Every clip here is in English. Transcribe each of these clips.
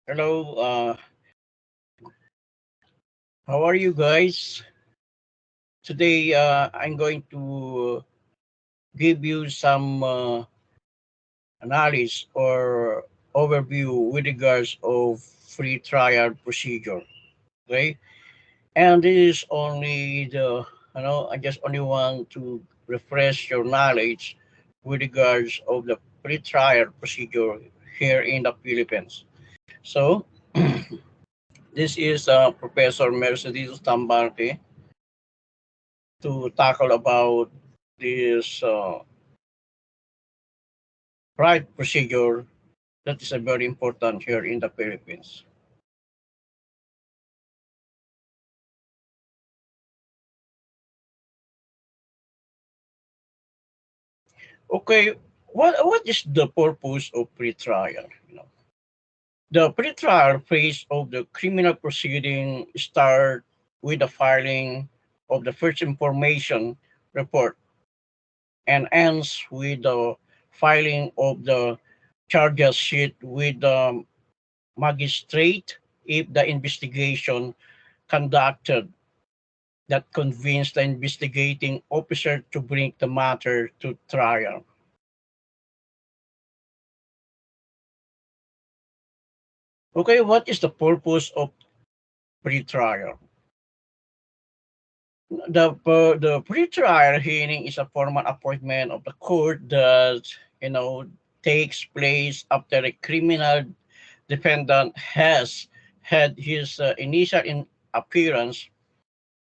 Hello, how are you guys? Today, I'm going to give you some analysis or overview with regards of free trial procedure. Okay, and this is only I just only want to refresh your knowledge with regards of the free trial procedure here in the Philippines. So, this is Professor Mercedes Tambarte to tackle about this right procedure that is very important here in the Philippines. Okay, what is the purpose of pretrial? The pretrial phase of the criminal proceeding start with the filing of the first information report and ends with the filing of the charges sheet with the magistrate if the investigation conducted that convinced the investigating officer to bring the matter to trial. Okay, what is the purpose of pretrial? The pretrial hearing is a formal appointment of the court that takes place after a criminal defendant has had his initial appearance.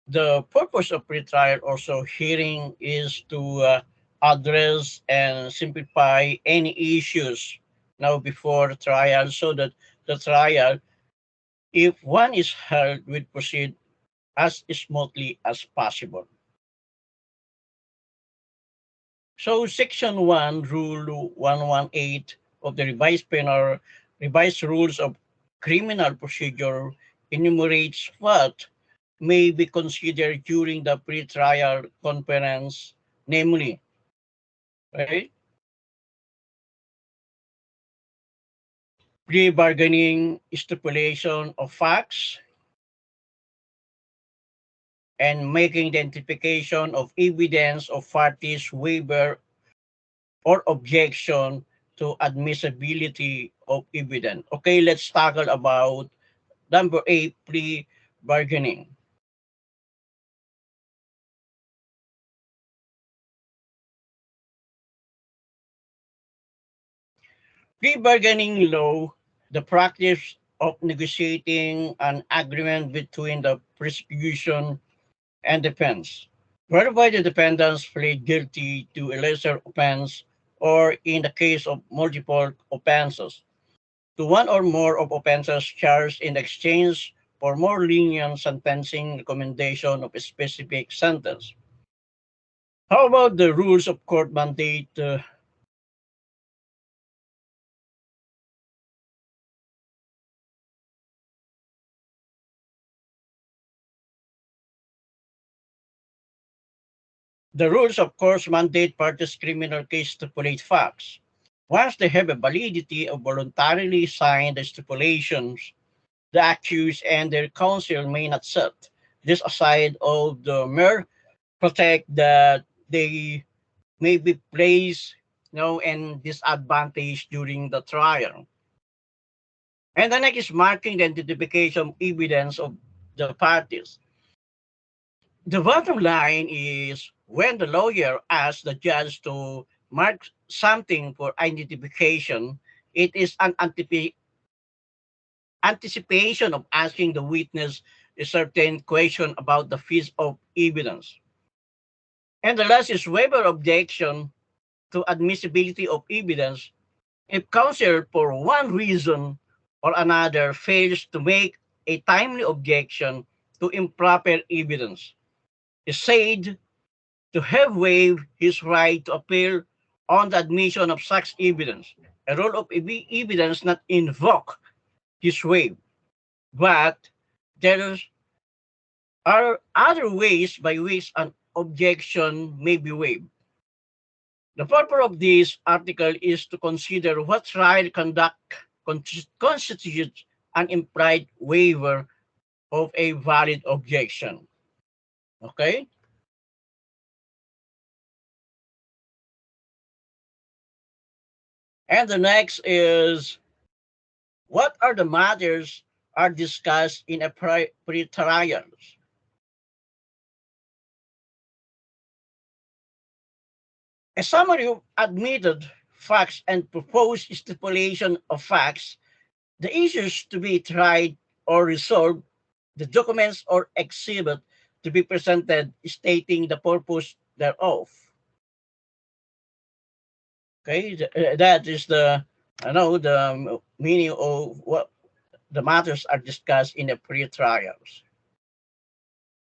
The purpose of pretrial also hearing is to address and simplify any issues now before trial so that the trial, if one is held, will proceed as smoothly as possible. So Section 1, Rule 118 of the revised rules of criminal procedure enumerates what may be considered during the pretrial conference, namely, right, pre-bargaining stipulation of facts and making identification of evidence of parties waiver or objection to admissibility of evidence. Okay, let's tackle about number 8, pre-bargaining. Pre-bargaining law, the practice of negotiating an agreement between the prosecution and defense, whereby the defendants plead guilty to a lesser offense or, in the case of multiple offenses, to one or more of offenses charged in exchange for more lenient sentencing recommendation of a specific sentence. How about the rules of court mandate? The rules of course mandate parties criminal case to stipulate facts. Once they have a validity of voluntarily signed the stipulations, the accused and their counsel may not set this aside of the mere protect that they may be placed and disadvantaged during the trial. And the next is marking the identification evidence of the parties. The bottom line is when the lawyer asks the judge to mark something for identification, it is an anticipation of asking the witness a certain question about the piece of evidence. And the last is waiver objection to admissibility of evidence if counsel for one reason or another fails to make a timely objection to improper evidence is said to have waived his right to appeal on the admission of such evidence. A rule of evidence not invoke his waive, but there are other ways by which an objection may be waived. The purpose of this article is to consider what trial conduct constitutes an implied waiver of a valid objection. Okay? And the next is, what are the matters are discussed in a pre-trial? A summary of admitted facts and proposed stipulation of facts, the issues to be tried or resolved, the documents or exhibit to be presented stating the purpose thereof. Okay, that is the, I know, the meaning of what the matters are discussed in the pre-trials.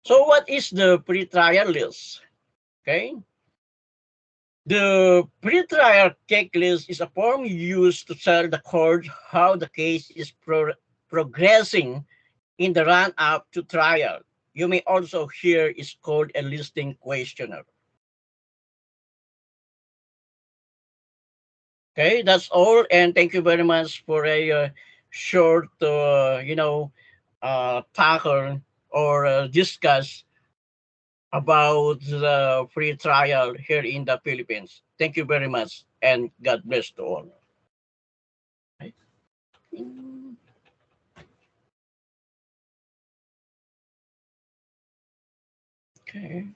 So what is the pre-trial list? Okay, the pre-trial checklist is a form used to tell the court how the case is progressing in the run-up to trial. You may also hear is called a listing questionnaire. Okay, that's all, and thank you very much for a short, tackle or discuss about the free trial here in the Philippines. Thank you very much, and God bless to all. Okay.